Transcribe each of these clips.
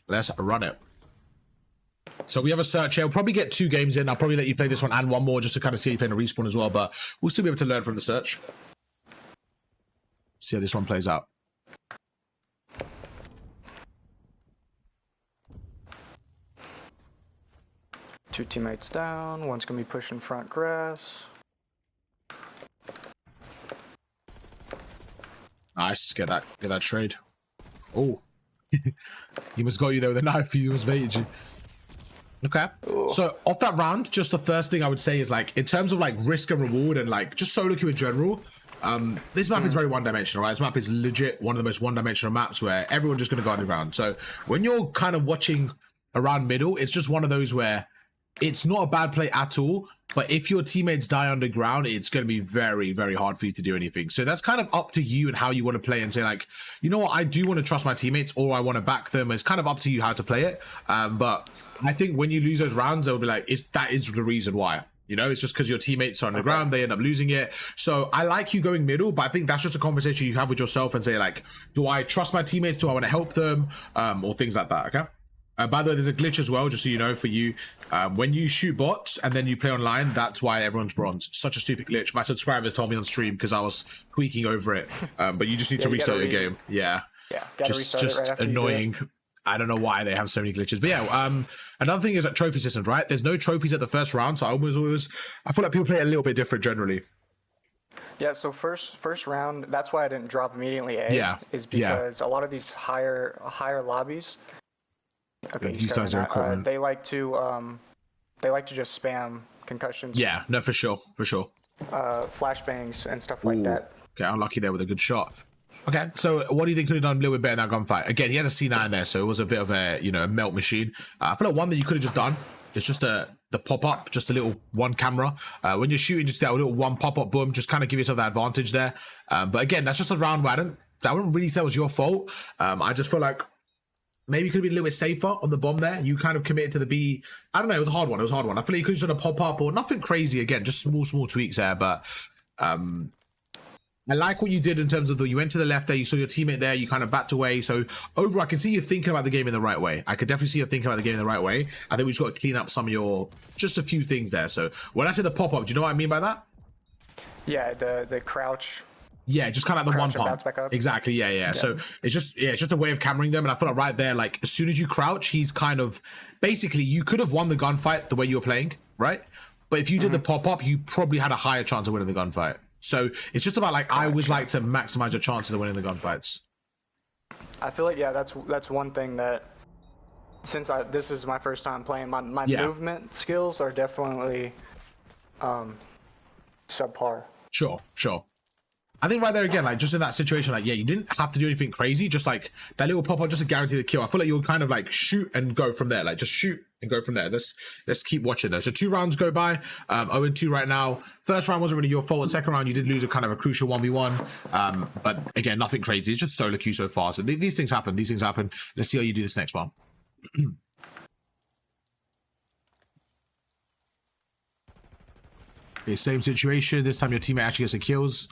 Let's run it. So we have a search here. We'll probably get 2 games in. I'll probably let you play this one and one more just to kind of see you playing a respawn as well. But we'll still be able to learn from the search. See how this one plays out. Two teammates down. One's going to be pushing front grass. Nice. Get that trade. Oh. He must got you there with a knife. He must baited you. Okay. Ooh. So off that round, just the first thing I would say is like, in terms of like risk and reward and like just solo queue in general, this map is very one-dimensional, right? This map is legit one of the most one-dimensional maps where everyone's just going to go underground. So when you're kind of watching around middle, it's just one of those where it's not a bad play at all, but if your teammates die underground, it's going to be very, very hard for you to do anything. So that's kind of up to you and how you want to play and say like, you know what, I do want to trust my teammates or I want to back them. It's kind of up to you how to play it. But I think when you lose those rounds, they'll be like, that is the reason why. You know, it's just because your teammates are on the ground, they end up losing it. So I like you going middle, but I think that's just a conversation you have with yourself and say like, do I trust my teammates? Do I want to help them? Or things like that, okay? By the way, there's a glitch as well, just so you know, for you. When you shoot bots and then you play online, that's why everyone's bronze. Such a stupid glitch. My subscribers told me on stream because I was tweaking over it. But you just need to restart your game. Yeah. Yeah, just right annoying. I don't know why they have so many glitches. But yeah, another thing is that trophy systems, right? There's no trophies at the first round, so I feel like people play a little bit different generally. Yeah, so first round, that's why I didn't drop immediately A. Yeah. Is because a lot of these higher lobbies. Okay, they like to just spam concussions. Yeah, no, for sure. Flashbangs and stuff like that. Okay, unlucky there with a good shot. Okay, so what do you think could have done a little bit better in that gunfight? Again, he had a C9 there, so it was a bit of a, you know, a melt machine. I feel like one that you could have just done. It's just the pop-up, just a little one camera. When you're shooting, just that little one pop-up, boom, just kind of give yourself that advantage there. But again, that's just a round where I wouldn't really say it was your fault. I just feel like maybe you could have been a little bit safer on the bomb there. You kind of committed to the B. I don't know, it was a hard one. I feel like you could have done a pop-up or nothing crazy. Again, just small tweaks there, but I like what you did in terms of you went to the left there, you saw your teammate there, you kind of backed away. So overall, I can see you thinking about the game in the right way. I could definitely see you thinking about the game in the right way. I think we just got to clean up some of just a few things there. So when I say the pop-up, do you know what I mean by that? Yeah, the crouch. Yeah, just kind of like the one pump. Exactly, yeah. So it's just a way of cameraing them. And I feel like right there, like as soon as you crouch, he's kind of, basically you could have won the gunfight the way you were playing, right? But if you did the pop-up, you probably had a higher chance of winning the gunfight. So it's just about like, I always like to maximize your chances of winning the gunfights. I feel like, yeah, that's one thing that, since this is my first time playing, my movement skills are definitely subpar. Sure. I think right there again, like just in that situation, like, yeah, you didn't have to do anything crazy, just like that little pop-up, just to guarantee the kill. I feel like you'll kind of like shoot and go from there, like just shoot and go from there. Let's keep watching though. So 2 rounds go by, 0-2 right now. First round wasn't really your fault. Second round, you did lose a kind of a crucial 1v1. But again, nothing crazy. It's just solo queue so far. So these things happen. Let's see how you do this next one. Okay, same situation. This time your teammate actually gets the kills.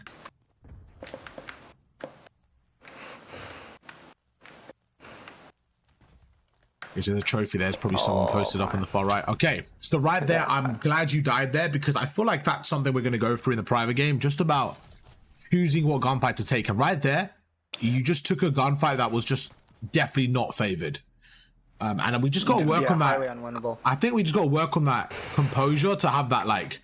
Okay, so the trophy there's probably someone posted up on the far right. Okay, so right there, I'm glad you died there because I feel like that's something we're going to go through in the private game, just about choosing what gunfight to take. And right there, you just took a gunfight that was just definitely not favored. And we just got to work on that. Unwinnable. I think we just got to work on that composure to have that, like,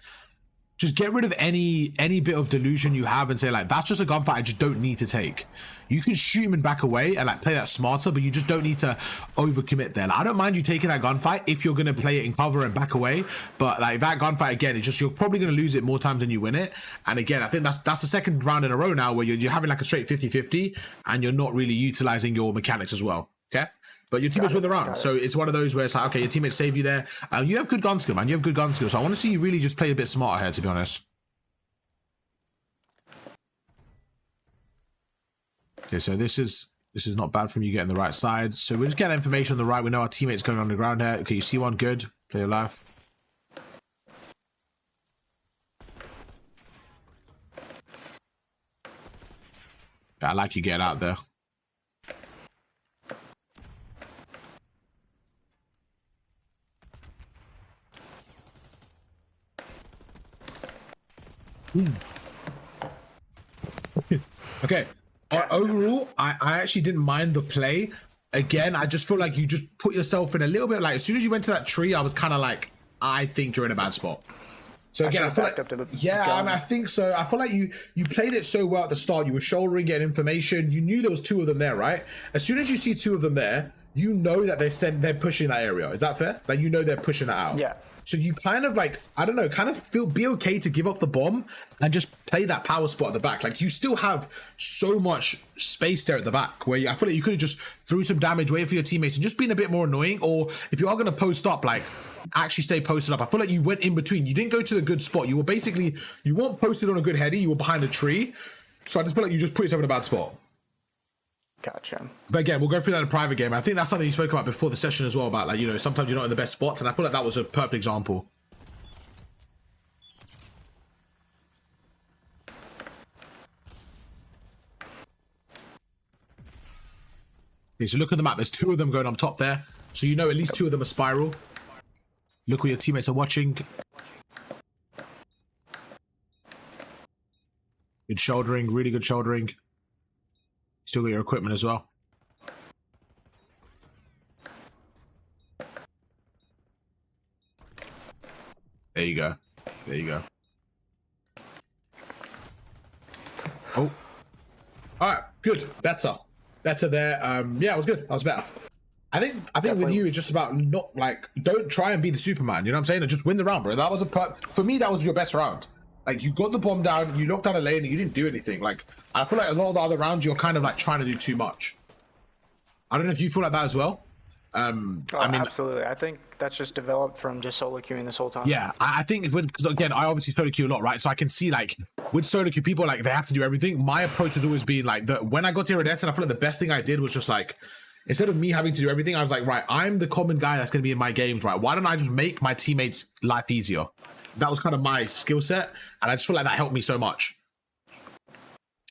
just get rid of any bit of delusion you have and say like, that's just a gunfight I just don't need to take. You can shoot him and back away and like play that smarter, but you just don't need to overcommit there. Like, I don't mind you taking that gunfight if you're going to play it in cover and back away, but like that gunfight again, it's just, you're probably going to lose it more times than you win it. And again, I think that's the second round in a row now where you're having like a straight 50-50 and you're not really utilizing your mechanics as well. Okay. But your teammates win the round. So it's one of those where it's like, okay, your teammates save you there. You have good gun skill, man. You have good gun skill. So I want to see you really just play a bit smarter here, to be honest. Okay, so this is not bad from you getting the right side. So we're just getting information on the right. We know our teammates going on the ground here. Okay, you see one, good. Play your life. Yeah, I like you getting out there. Okay. Overall, I actually didn't mind the play. Again, I just feel like you just put yourself in a little bit, like, as soon as you went to that tree, I was kind of like, I think you're in a bad spot. So again, I feel like, I think so. I feel like you played it so well at the start. You were shouldering, getting information. You knew there was 2 of them there, right? As soon as you see 2 of them there, you know that they're pushing that area. Is that fair? Like, you know they're pushing that out. Yeah. So you kind of like, I don't know, kind of be okay to give up the bomb and just play that power spot at the back. Like, you still have so much space there at the back where I feel like you could have just threw some damage, waited for your teammates and just been a bit more annoying. Or if you are going to post up, like, actually stay posted up. I feel like you went in between. You didn't go to the good spot. You were basically, you weren't posted on a good heady. You were behind a tree. So I just feel like you just put yourself in a bad spot. Gotcha. But again, we'll go through that in a private game. I think that's something you spoke about before the session as well, about, like, you know, sometimes you're not in the best spots, and I feel like that was a perfect example. Okay, so look at the map. There's 2 of them going on top there. So you know at least 2 of them are spiral. Look where your teammates are watching. Good shouldering, really good shouldering. Still got your equipment as well. There you go. There you go. Oh. Alright, good. Better. Better there. Yeah, it was good. That was better. I think Definitely. With you, it's just about not, like, don't try and be the Superman. You know what I'm saying? And just win the round, bro. That was for me, that was your best round. Like, you got the bomb down, you knocked down a lane, and you didn't do anything. Like, I feel like a lot of the other rounds, you're kind of like trying to do too much. I don't know if you feel like that as well. I mean, absolutely. I think that's just developed from just solo queuing this whole time. Yeah, I think because again, I obviously solo queue a lot, right? So I can see, like, with solo queue, people, like, they have to do everything. My approach has always been like, when I got to Iridescent, I feel like the best thing I did was just like, instead of me having to do everything, I was like, right, I'm the common guy that's going to be in my games, right? Why don't I just make my teammates' life easier? That was kind of my skill set, and I just feel like that helped me so much.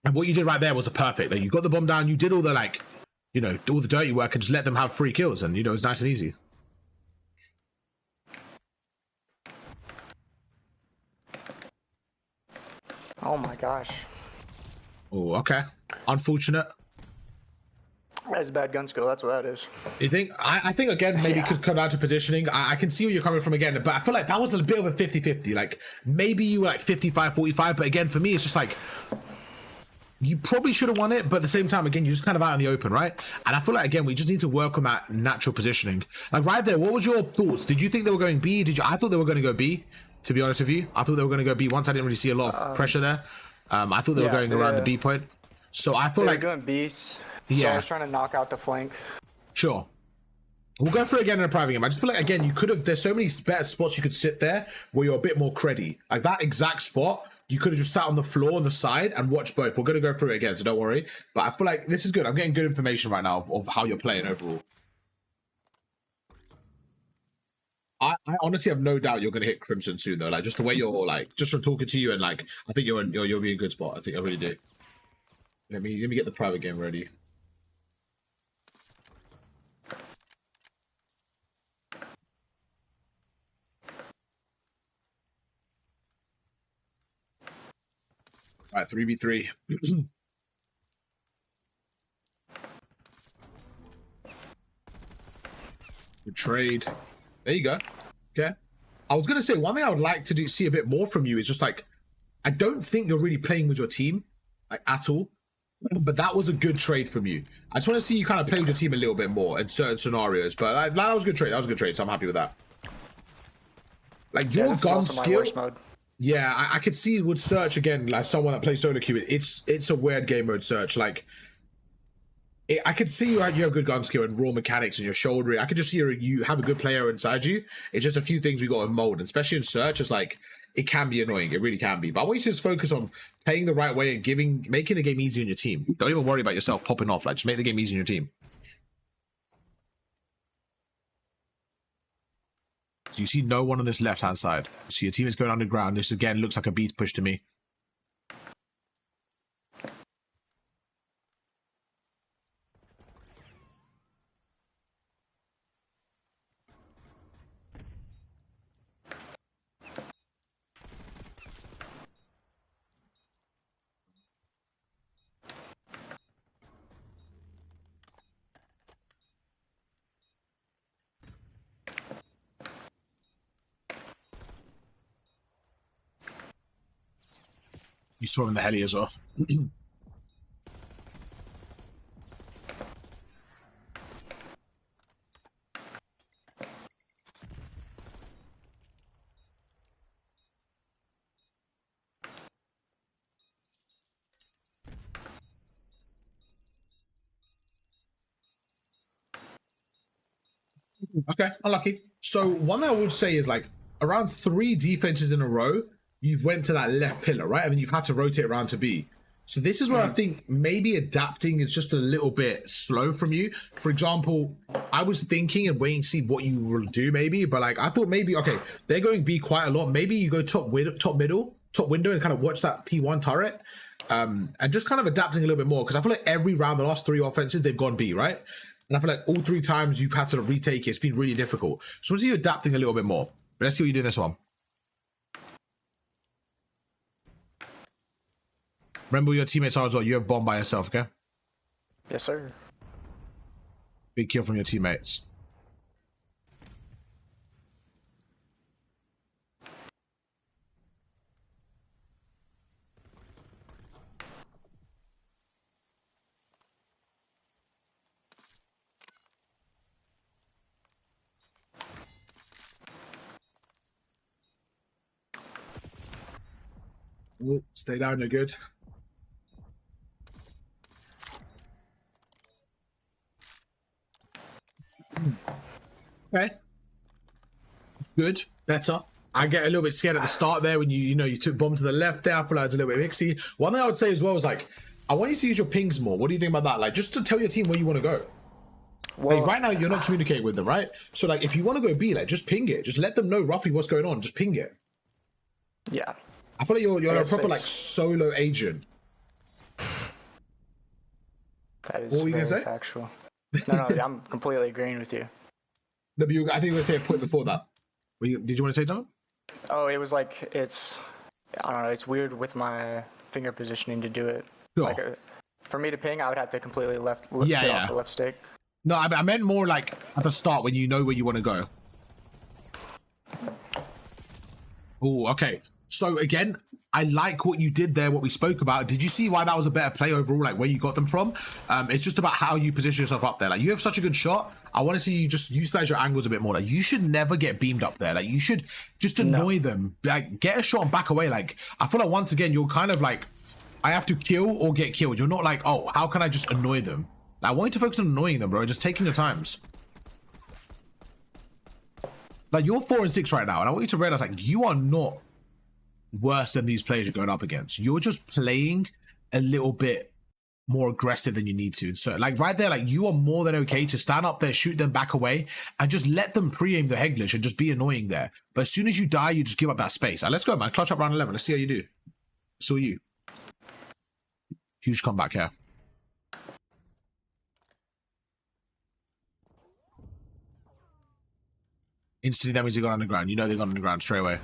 And what you did right there was perfect. Like, you got the bomb down, you did all the, like, you know, all the dirty work and just let them have free kills, and, you know, it's nice and easy. Oh my gosh. Oh, okay. Unfortunate. That's bad gun skill. That's what that is. You think? I think, again, maybe could come down to positioning. I can see where you're coming from again, but I feel like that was a bit of a 50-50. Like, maybe you were like 55-45, but again, for me, it's just like, you probably should have won it, but at the same time, again, you're just kind of out in the open, right? And I feel like, again, we just need to work on that natural positioning. Like, right there, what was your thoughts? Did you think they were going B? I thought they were going to go B, to be honest with you. I thought they were going to go B once. I didn't really see a lot of pressure there. I thought they were going around the B point. So I feel like... They were going Bs. Yeah. So I was trying to knock out the flank. Sure. We'll go through it again in a private game. I just feel like, again, you could have... There's so many better spots you could sit there where you're a bit more crediy. Like, that exact spot... You could have just sat on the floor on the side and watched both. We're going to go through it again, so don't worry. But I feel like this is good. I'm getting good information right now of how you're playing overall. I honestly have no doubt you're going to hit Crimson soon, though. Like, just the way you're, like, just from talking to you, and, like, I think you'll be in a good spot. I think I really do. Let me get the private game ready. All right, 3v3. Good trade. There you go. Okay. I was going to say, one thing I would like to see a bit more from you is just, like, I don't think you're really playing with your team, like, at all. But that was a good trade from you. I just want to see you kind of play with your team a little bit more in certain scenarios. But that was a good trade. That was a good trade, so I'm happy with that. Like, your gun skill... Yeah, I could see with Search, again, like someone that plays solo queue, it's a weird game mode, Search. Like, I could see you have good gun skill and raw mechanics and your shouldering. I could just see you have a good player inside you. It's just a few things we got in mold, and especially in Search, it's like, it can be annoying. It really can be. But I want you to just focus on playing the right way and making the game easy on your team. Don't even worry about yourself popping off. Like, just make the game easy on your team. So you see no one on this left-hand side. So your team is going underground. This, again, looks like a beat push to me. You saw him in the heli as well. Okay, unlucky. So one thing I would say is like around 3 defenses in a row, you've went to that left pillar, right? And then you've had to rotate around to B. So this is where I think maybe adapting is just a little bit slow from you. For example, I was thinking and waiting to see what you will do maybe, but like I thought maybe, okay, they're going B quite a lot. Maybe you go top window and kind of watch that P1 turret and just kind of adapting a little bit more. Because I feel like every round, the last 3 offenses, they've gone B, right? And I feel like all 3 times you've had to retake it, it's been really difficult. So let's see you adapting a little bit more. But let's see what you do in this one. Remember your teammates are as well. You have bomb by yourself, okay? Yes, sir. Big kill from your teammates. Ooh, stay down, you're good. Okay. Good. Better. I get a little bit scared at the start there when you took bomb to the left there. I feel like it's a little bit mixy. One thing I would say as well is like, I want you to use your pings more. What do you think about that? Like, just to tell your team where you want to go. Well, like right now you're not communicating with them, right? So like, if you want to go B, like just ping it. Just let them know roughly what's going on. Just ping it. Yeah. I feel like you're a proper like solo agent. That is very factual. No, I'm completely agreeing with you. No, but I think you were going to say a point before that. Did you want to say something? Oh, it was like I don't know. It's weird with my finger positioning to do it. Sure. Like for me to ping, I would have to completely off the left stick. No, I meant more like at the start when you know where you want to go. Oh, okay. So again, I like what you did there, what we spoke about. Did you see why that was a better play overall, like where you got them from? It's just about how you position yourself up there. Like you have such a good shot. I want to see you just utilize your angles a bit more. Like you should never get beamed up there. Like you should just annoy them. Like get a shot and back away. Like I feel like once again, you're kind of like, I have to kill or get killed. You're not like, oh, how can I just annoy them? Like, I want you to focus on annoying them, bro. Just taking your times. Like you're 4 and 6 right now. And I want you to realize like you are not worse than these players you're going up against. You're just playing a little bit more aggressive than you need to. So like right there, like you are more than okay to stand up there, shoot them back away and just let them pre-aim the Heglish and just be annoying there. But as soon as you die, you just give up that space. Let's go, man. Clutch up round 11. Let's see how you do. It's all you. Huge comeback here. Instantly, that means they got underground. You know they got underground straight away.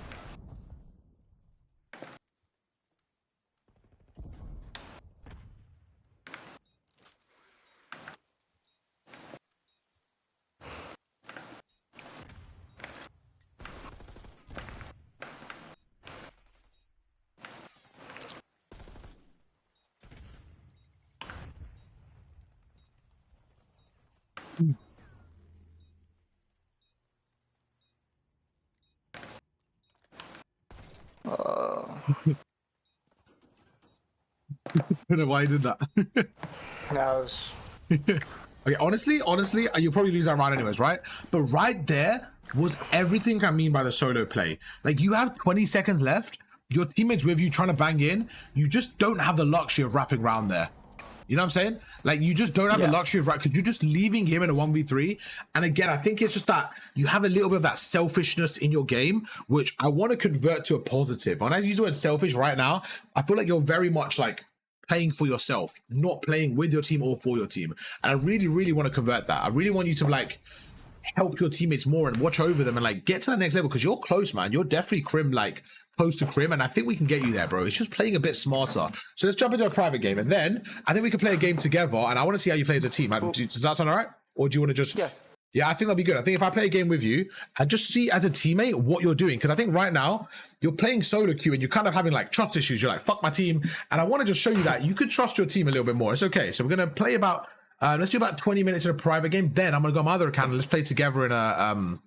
I don't know why I did that. Okay, honestly, you'll probably lose that round anyways, right? But right there was everything I mean by the solo play. Like, you have 20 seconds left, your teammate's with you trying to bang in, you just don't have the luxury of wrapping around there. You know what I'm saying? Like, you just don't have the luxury of because you're just leaving him in a 1v3. And again, I think it's just that you have a little bit of that selfishness in your game, which I want to convert to a positive. When I use the word selfish right now, I feel like you're very much like playing for yourself, not playing with your team or for your team. And I really, really want to convert that. I really want you to like help your teammates more and watch over them and like get to the next level, because you're close, man. You're definitely close to Crim, and I think we can get you there, bro. It's just playing a bit smarter. So let's jump into a private game, and then I think we can play a game together, and I want to see how you play as a team. Does that sound all right? Or do you want to just... Yeah. Yeah, I think that'd be good. I think if I play a game with you and just see as a teammate what you're doing, because I think right now you're playing solo queue and you're kind of having like trust issues. You're like, fuck my team. And I want to just show you that you could trust your team a little bit more. It's okay. So we're going to play about, let's do about 20 minutes in a private game. Then I'm going to go on my other account and let's play together in a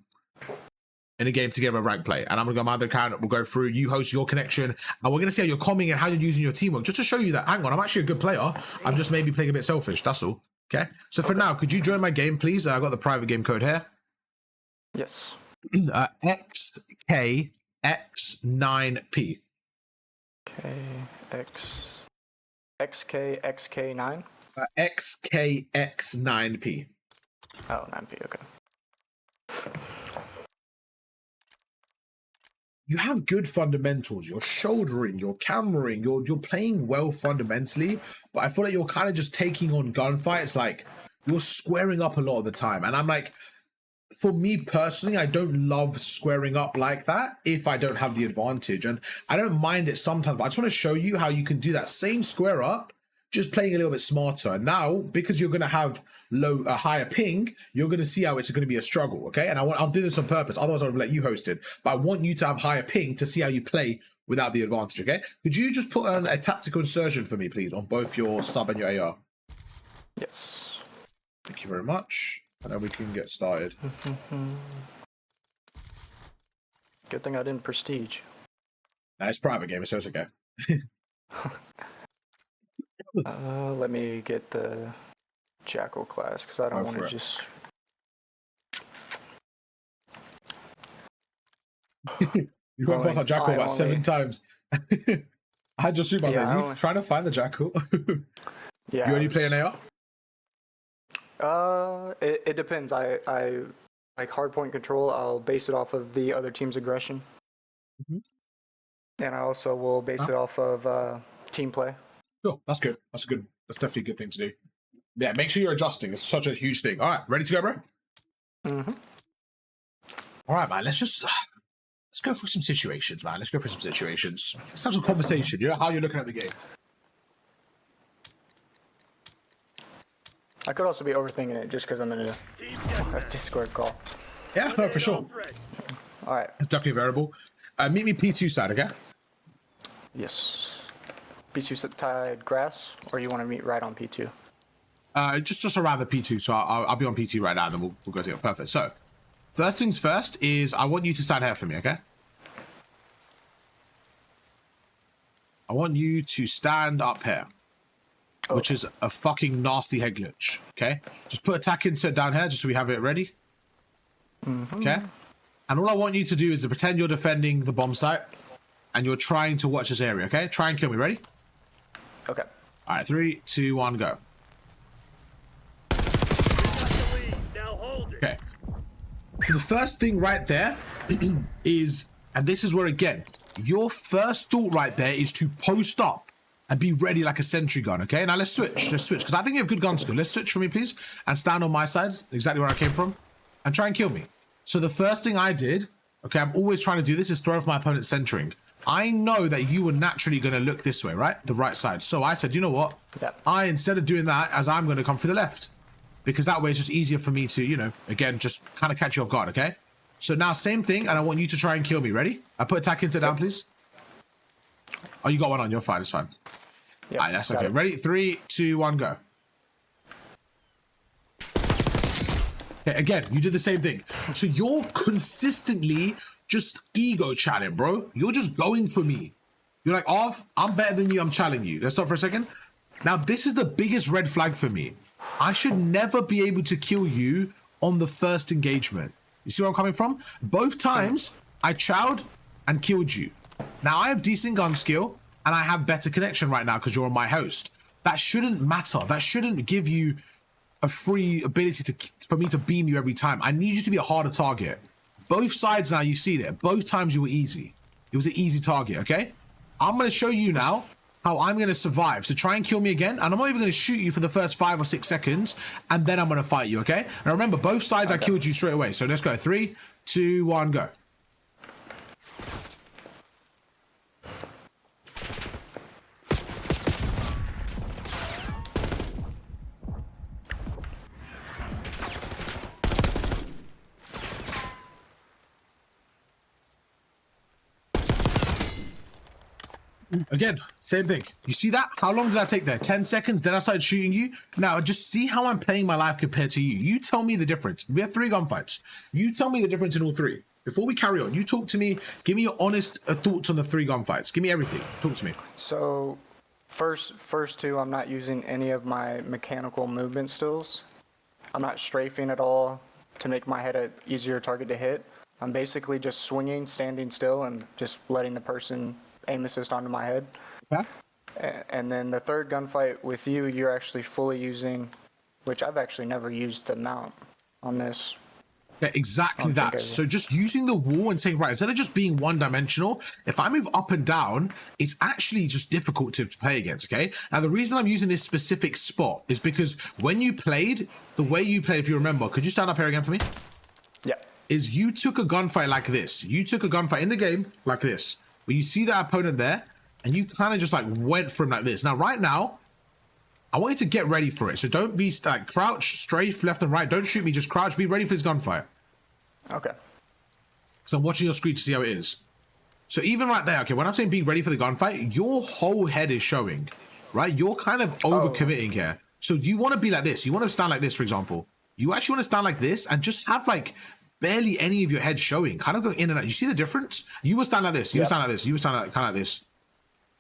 game together, rank play. And I'm going to go on my other account. We'll go through, you host your connection, and we're going to see how you're coming and how you're using your teamwork, just to show you that, hang on, I'm actually a good player. I'm just maybe playing a bit selfish. That's all. Okay. So for now, could you join my game, please? I got the private game code here. Yes. XKX9P. XKXK9? XKX9P. Oh, 9P, okay. You have good fundamentals. You're shouldering, you're cameraing, you're playing well fundamentally, but I feel like you're kind of just taking on gunfights. Like, you're squaring up a lot of the time. And I'm like, for me personally, I don't love squaring up like that if I don't have the advantage. And I don't mind it sometimes, but I just want to show you how you can do that same square up, just playing a little bit smarter. And now, because you're going to have a higher ping, you're going to see how it's going to be a struggle, okay? And I'm doing this on purpose. Otherwise, I would let you host it. But I want you to have higher ping to see how you play without the advantage, okay? Could you just put on a tactical insertion for me, please, on both your sub and your AR? Yes. Thank you very much. And then we can get started. Good thing I didn't prestige. Nah, it's private game, so it's okay. Let me get the Jackal class, because I don't want to just... You went past that Jackal about 7 times. I had your super. I was like, is he trying to find the Jackal? Yeah. You only play an AR? It depends. I like hardpoint control. I'll base it off of the other team's aggression, and I also will base it off of team play. Sure, that's good. That's good. That's definitely a good thing to do. Yeah, make sure you're adjusting. It's such a huge thing. All right, ready to go, bro? All right, man. Let's go through some situations, man. Let's go through some situations. Let's have some conversation. You know how you're looking at the game. I could also be overthinking it just because I'm in a Discord call. Yeah, no, for sure. All right. It's definitely a variable. Meet me P2 side, okay? Yes. P2 side grass, or you want to meet right on P2? Just around the P2. So I'll be on P2 right now, then we'll go to it. Perfect. So first things first is I want you to stand here for me, okay? I want you to stand up here. Which is a fucking nasty head glitch, okay? Just put attack insert down here just so we have it ready. Okay? And all I want you to do is to pretend you're defending the bomb site and you're trying to watch this area, okay? Try and kill me, ready? Okay. All right, 3, 2, 1, go. Okay. So the first thing right there is, and this is where, again, your first thought right there is to post up and be ready like a sentry gun, okay? Now let's switch, because I think you have good gun skill. Let's switch for me, please, and stand on my side, exactly where I came from, and try and kill me. So the first thing I did, okay, I'm always trying to do this, is throw off my opponent's centering. I know that you were naturally going to look this way, right? The right side. So I said, you know what? Instead of doing that, I'm going to come through the left, because that way it's just easier for me to, you know, again, just kind of catch you off guard, okay? So now same thing, and I want you to try and kill me. Ready? I put attack into down, please. Oh, you got one on. You're fine. It's fine. Yeah, all right, that's okay. Ready? 3, 2, 1, go. Okay, again, you did the same thing. So you're consistently just ego chatting, bro. You're just going for me. You're like, Arv, I'm better than you. I'm challenging you. Let's stop for a second. Now, this is the biggest red flag for me. I should never be able to kill you on the first engagement. You see where I'm coming from? Both times, I chowed and killed you. Now, I have decent gun skill, and I have better connection right now because you're on my host. That shouldn't matter. That shouldn't give you a free ability for me to beam you every time. I need you to be a harder target. Both sides now, you've seen it. Both times you were easy. It was an easy target, okay? I'm going to show you now how I'm going to survive. So try and kill me again, and I'm not even going to shoot you for the first 5 or 6 seconds, and then I'm going to fight you, okay? Now remember, both sides I killed you straight away. So let's go. 3, 2, 1, go. Again, same thing. You see that? How long did I take there? 10 seconds, then I started shooting you. Now, just see how I'm playing my life compared to you. You tell me the difference. We have 3 gunfights. You tell me the difference in all 3. Before we carry on, you talk to me. Give me your honest thoughts on the 3 gunfights. Give me everything. Talk to me. So, first 2, I'm not using any of my mechanical movement skills. I'm not strafing at all to make my head an easier target to hit. I'm basically just swinging, standing still, and just letting the person aim assist onto my head. Okay. And then the 3rd gunfight with you, you're actually fully using, which I've actually never used the mount on this. Yeah, exactly that. So just using the wall and saying, right, instead of just being one-dimensional, if I move up and down, it's actually just difficult to play against, okay? Now, the reason I'm using this specific spot is because when you played, the way you played, if you remember, could you stand up here again for me? Yeah. Is you took a gunfight like this. You took a gunfight in the game like this. Where you see that opponent there, and you kind of just like went for him like this. Now, right now, I want you to get ready for it. So don't be like crouch, strafe, left and right. Don't shoot me, just crouch. Be ready for this gunfight. Okay. Because I'm watching your screen to see how it is. So even right there, okay, when I'm saying being ready for the gunfight, your whole head is showing, right? You're kind of overcommitting here. So you want to be like this. You want to stand like this, for example. You actually want to stand like this and just have like barely any of your head showing, kind of go in and out. You see the difference? You will stand like this. You will stand like this. You will stand like, kind of like this.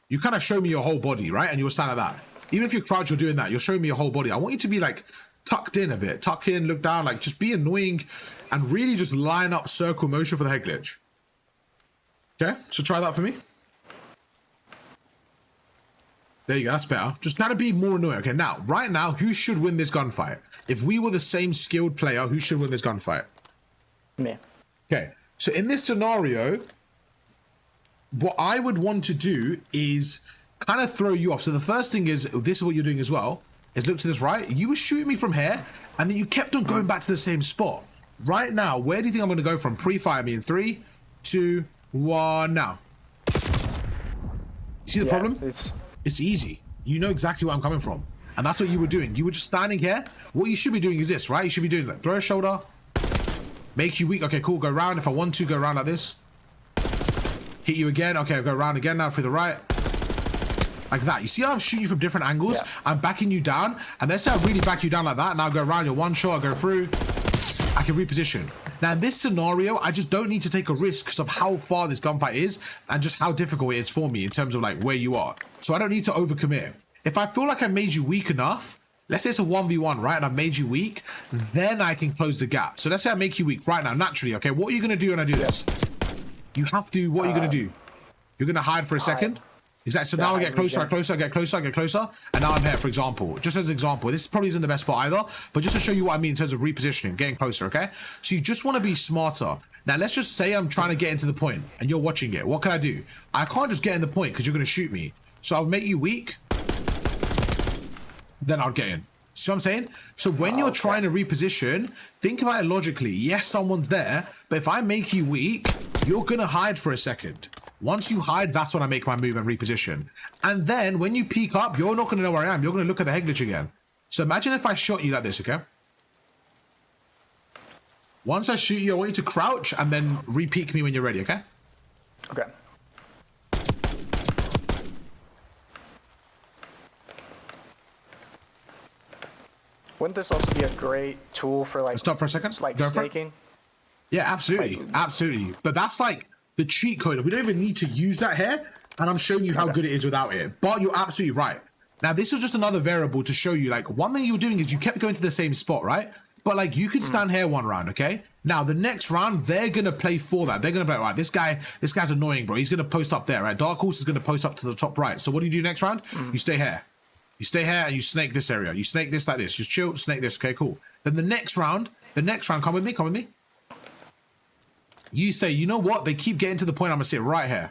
You kind of show me your whole body, right? And you will stand like that. Even if you're crouched, you're doing that. You're showing me your whole body. I want you to be like tucked in a bit. Tuck in, look down, like just be annoying and really just line up circle motion for the head glitch. Okay, so try that for me. There you go, that's better. Just gotta be more annoying. Okay, now, right now, who should win this gunfight? If we were the same skilled player, who should win this gunfight? Me. Okay, so in this scenario, what I would want to do is kind of throw you off. So the first thing is, this is what you're doing as well, is look to this right. You were shooting me from here, and then you kept on going back to the same spot. Right now, where do you think I'm going to go from? Pre-fire me in 3, 2, 1, now. You see the problem? It's easy. You know exactly where I'm coming from. And that's what you were doing. You were just standing here. What you should be doing is this, right? You should be doing like, throw a shoulder, make you weak. Okay, cool. Go round. If I want to, go around like this. Hit you again. Okay, I'll go around again now through the right. Like that. You see how I'm shooting you from different angles? Yeah. I'm backing you down. And let's say I really back you down like that. Now go around your one shot. I go through. I can reposition. Now in this scenario, I just don't need to take a risk because of how far this gunfight is and just how difficult it is for me in terms of like where you are. So I don't need to overcommit. If I feel like I made you weak enough, let's say it's a 1v1, right? And I've made you weak, then I can close the gap. So let's say I make you weak right now, naturally, okay? What are you gonna do when I do this? You have to, what are you gonna do? You're gonna hide for a second? Exactly. So now I get closer, I get closer, and now I'm here, for example. Just as an example, this probably isn't the best spot either, but just to show you what I mean in terms of repositioning, getting closer, okay? So you just want to be smarter. Now, let's just say I'm trying to get into the point, and you're watching it. What can I do? I can't just get in the point, because you're going to shoot me. So I'll make you weak, then I'll get in. See what I'm saying? So when you're trying to reposition, think about it logically. Yes, someone's there, but if I make you weak, you're going to hide for a second. Once you hide, that's when I make my move and reposition. And then when you peek up, you're not going to know where I am. You're going to look at the head glitch again. So imagine if I shot you like this, okay? Once I shoot you, I want you to crouch and then re-peek me when you're ready, okay? Okay. Wouldn't this also be a great tool for like... Stop for a second. Like snaking? Yeah, absolutely. Like, absolutely. But that's like the cheat code. We don't even need to use that here. And I'm showing you how good it is without it. But you're absolutely right. Now, this was just another variable to show you, like, one thing you were doing is you kept going to the same spot, right? But, like, you could stand here one round, okay? Now, the next round, they're going to play for that. They're going to be like, right, this guy's annoying, bro. He's going to post up there, right? Dark Horse is going to post up to the top right. So what do you do next round? You stay here. You stay here and you snake this area. You snake this like this. Just chill, snake this. Okay, cool. Then the next round, come with me. You say, you know what? They keep getting to the point. I'm going to sit right here.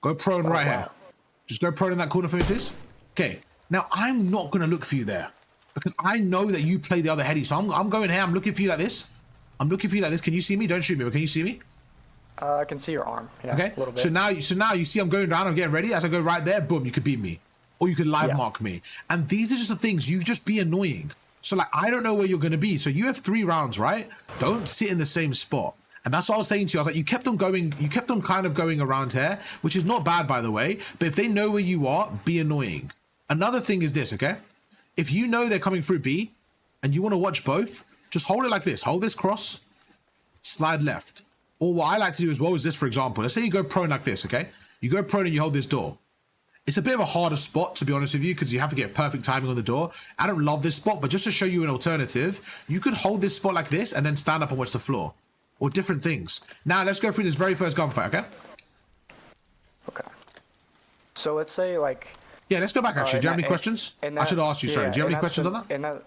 Go prone right here. Just go prone in that corner for me, please. Okay. Now, I'm not going to look for you there because I know that you play the other heady. So I'm going here. I'm looking for you like this. Can you see me? Don't shoot me, but can you see me? I can see your arm. Yeah, okay. A little bit. So now you see I'm going down. I'm getting ready. As I go right there, boom, you could beat me. Or you could live mark me. And these are just the things. You just be annoying. So, like, I don't know where you're going to be. So you have 3 rounds, right? Don't sit in the same spot. And that's what I was saying to you. I was like, you kept on kind of going around here, which is not bad, by the way. But if they know where you are, be annoying. Another thing is this, okay? If you know they're coming through B and you want to watch both, just hold it like this. Hold this cross, slide left. Or what I like to do as well is this, for example. Let's say you go prone like this, okay? You go prone and you hold this door. It's a bit of a harder spot, to be honest with you, because you have to get perfect timing on the door. I don't love this spot, but just to show you an alternative, you could hold this spot like this and then stand up and watch the floor. Or different things. Now, let's go through this very first gunfight, okay? Okay. So let's say, like... Yeah, let's go back, actually. Do you have any questions? I should ask you, sorry. Do you have any questions on that?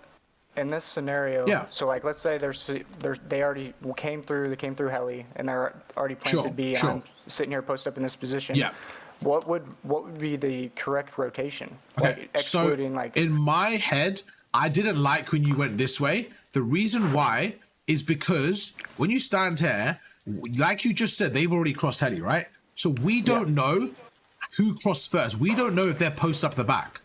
In this scenario, yeah. So, like, let's say they already came through heli, and they're already planted B, and I'm sitting here posted up in this position. Yeah. What would be the correct rotation? Okay, like, excluding, so like... in my head, I didn't like when you went this way. The reason why is because when you stand here, like you just said, they've already crossed heli, right? So we don't know who crossed first. We don't know if they're posted up the back.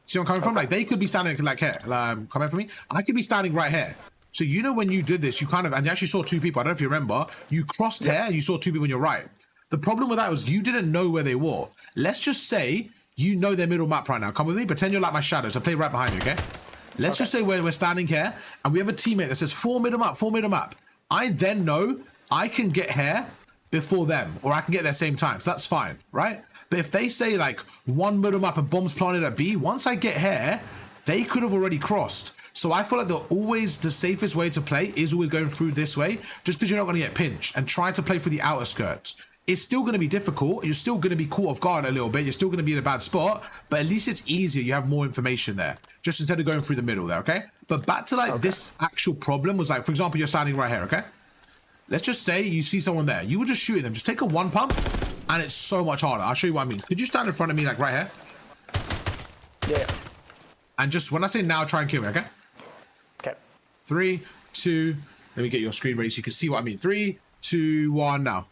See where I'm coming from? Like, they could be standing like here. Come here for me. I could be standing right here. So you know when you did this, you kind of, and you actually saw two people. I don't know if you remember. You crossed here and you saw two people on your right. The problem with that was you didn't know where they were. Let's just say you know their middle map right now. Come with me. Pretend you're like my shadow. So play right behind you, okay? Let's just say we're standing here and we have a teammate that says 4 middle map, 4 middle map. I then know I can get here before them, or I can get there same time. So that's fine, right? But if they say like 1 middle map and bombs planted at B, once I get here, they could have already crossed. So I feel like the safest way to play is always going through this way, just because you're not going to get pinched, and try to play through the outer skirts. It's still going to be difficult. You're still going to be caught off guard a little bit. You're still going to be in a bad spot, but at least it's easier. You have more information there, just instead of going through the middle there, okay? But back to like this actual problem was like, for example, you're standing right here, okay? Let's just say you see someone there. You were just shooting them. Just take a 1 pump, and it's so much harder. I'll show you what I mean. Could you stand in front of me like right here? Yeah. And just when I say now, try and kill me, okay? Okay. 3, 2, let me get your screen ready so you can see what I mean. 3, 2, 1, now.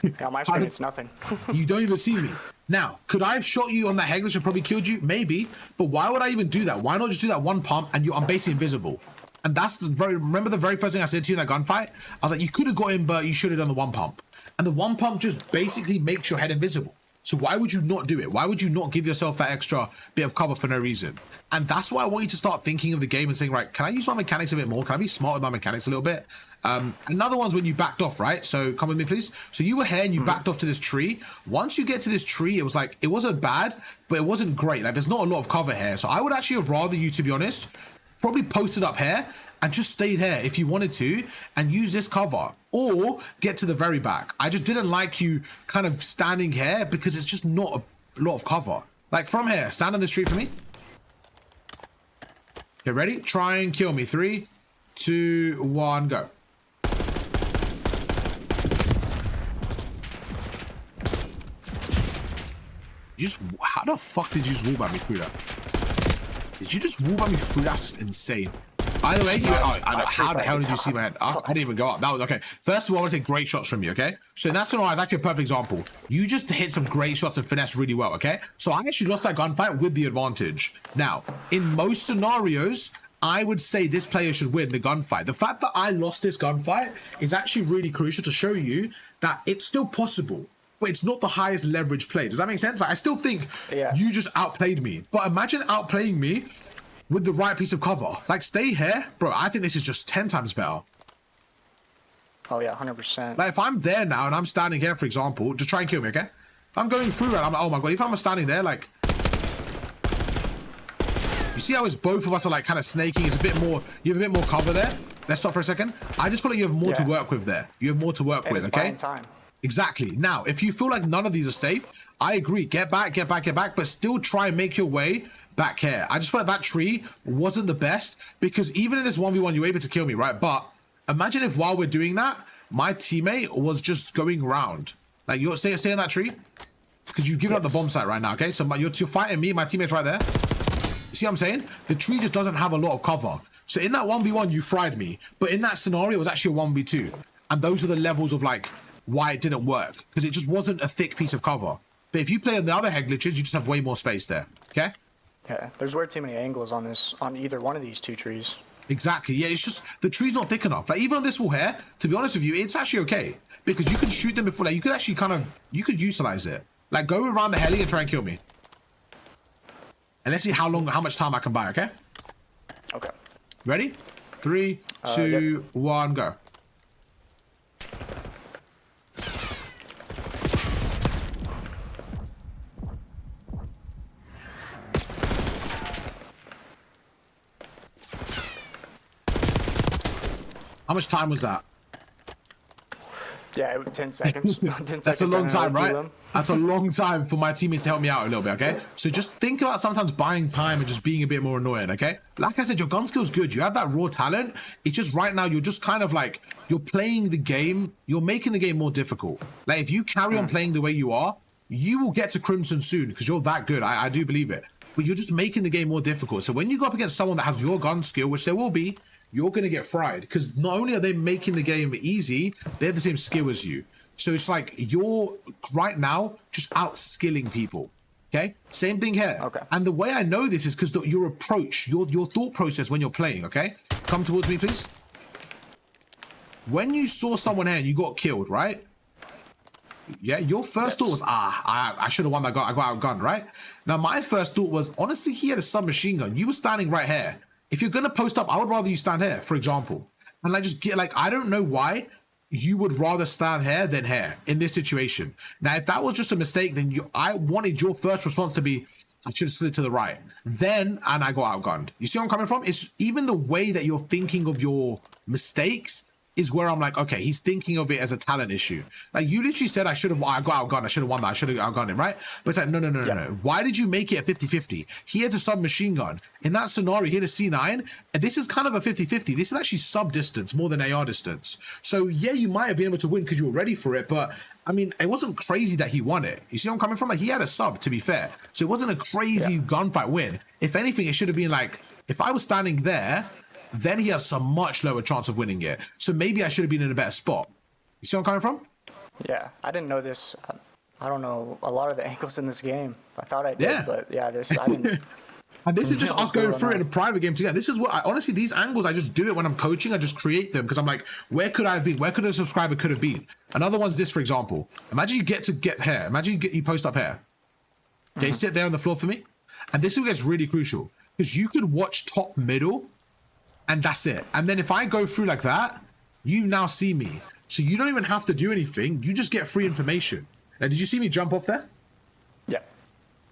Yeah, my screen, it's nothing. You don't even see me. Now, could I have shot you on that head glitch and probably killed you? Maybe. But why would I even do that? Why not just do that 1 pump and I'm basically invisible? And that's remember the very first thing I said to you in that gunfight? I was like, you could have got in, but you should have done the 1 pump. And the 1 pump just basically makes your head invisible. So why would you not do it? Why would you not give yourself that extra bit of cover for no reason? And that's why I want you to start thinking of the game and saying, right, can I use my mechanics a bit more? Can I be smart with my mechanics a little bit? Another one's when you backed off, right? So come with me, please. So you were here and you backed off to this tree. Once you get to this tree, it was like, it wasn't bad, but it wasn't great. Like, there's not a lot of cover here. So I would actually have rather you, to be honest, probably posted up here and just stayed here if you wanted to and use this cover, or get to the very back. I just didn't like you kind of standing here because it's just not a lot of cover. Like from here, stand on the street for me. Okay, ready? Try and kill me. 3, 2, 1, go. How the fuck did you just wall by me through that? Did you just wall by me through? That's insane. By the way, how the hell did you see my head? I didn't even go up. That was okay. First of all, I want to take great shots from you, okay? So in that scenario, it's actually a perfect example. You just hit some great shots and finesse really well, okay? So I actually lost that gunfight with the advantage. Now, in most scenarios, I would say this player should win the gunfight. The fact that I lost this gunfight is actually really crucial to show you that it's still possible, but it's not the highest leverage play. Does that make sense? Like, I still think you just outplayed me, but imagine outplaying me with the right piece of cover. Like, stay here. Bro, I think this is just 10 times better. Oh, yeah, 100%. Like, if I'm there now and I'm standing here, for example, just try and kill me, okay? If I'm going through it, I'm like, oh my God, if I'm standing there, like... You see how it's both of us are, like, kind of snaking? It's a bit more... You have a bit more cover there. Let's stop for a second. I just feel like you have more to work with there. You have more to work with, okay? Time. Exactly. Now, if you feel like none of these are safe, I agree. Get back, but still try and make your way back here. I just felt like that tree wasn't the best, because even in this 1v1, you were able to kill me, right? But imagine if while we're doing that, my teammate was just going around. Like, you're stay in that tree, because you've given up the bomb site right now, okay? So you're fighting me, my teammate's right there. See what I'm saying? The tree just doesn't have a lot of cover. So in that 1v1, you fried me. But in that scenario, it was actually a 1v2. And those are the levels of, like, why it didn't work, because it just wasn't a thick piece of cover. But if you play on the other head glitches, you just have way more space there, okay? Yeah, there's way too many angles on either one of these two trees. Exactly. Yeah, it's just the tree's not thick enough. Like even on this wall here, to be honest with you, it's actually okay because you can shoot them before. Like you could actually you could utilize it. Like go around the heli and try and kill me. And let's see how much time I can buy. Okay. Okay. Ready? 3, 2, 1, go. How much time was that? Yeah, 10 seconds. 10 seconds. That's a long time, right? That's a long time for my teammates to help me out a little bit, okay? So just think about sometimes buying time and just being a bit more annoying, okay? Like I said, your gun skill's good. You have that raw talent. It's just right now, you're just kind of like, you're playing the game. You're making the game more difficult. Like if you carry on playing the way you are, you will get to Crimson soon because you're that good. I do believe it. But you're just making the game more difficult. So when you go up against someone that has your gun skill, which there will be, you're going to get fried because not only are they making the game easy, they're the same skill as you. So it's like you're right now just outskilling people. Okay, same thing here. Okay. And the way I know this is because your approach, your thought process when you're playing. Okay, come towards me, please. When you saw someone here and you got killed, right? Yeah, your first thought was, I should have won that gun. I got outgunned, right? Now my first thought was, honestly, he had a submachine gun. You were standing right here. If you're gonna post up, I would rather you stand here, for example. And like just get like, I don't know why you would rather stand here than here in this situation. Now, if that was just a mistake, then I wanted your first response to be, I should have slid to the right. Then, and I got outgunned. You see where I'm coming from? It's even the way that you're thinking of your mistakes is where I'm like, okay, he's thinking of it as a talent issue. Like you literally said, I got outgunned. I should have won that. I should have outgunned him, right? But it's like, no. Why did you make it a 50-50? He has a submachine gun. In that scenario, he had a C9. And this is kind of a 50-50. This is actually sub distance more than AR distance. So yeah, you might have been able to win because you were ready for it. But I mean, it wasn't crazy that he won it. You see where I'm coming from? Like he had a sub, to be fair. So it wasn't a crazy gunfight win. If anything, it should have been like, if I was standing there, then he has a much lower chance of winning it. So maybe I should have been in a better spot. You see where I'm coming from? Yeah, I didn't know this. I don't know a lot of the angles in this game. I thought I did, but yeah, I didn't. And this is just us going through it in a private game together. This is what honestly, these angles, I just do it when I'm coaching. I just create them because I'm like, where could I have been? Where could a subscriber could have been? Another one's this, for example. Imagine you get here. Imagine you post up here. Okay, sit there on the floor for me. And this is where it's really crucial because you could watch top middle. And that's it. And then if I go through like that, you now see me. So you don't even have to do anything. You just get free information. Now, did you see me jump off there? Yeah.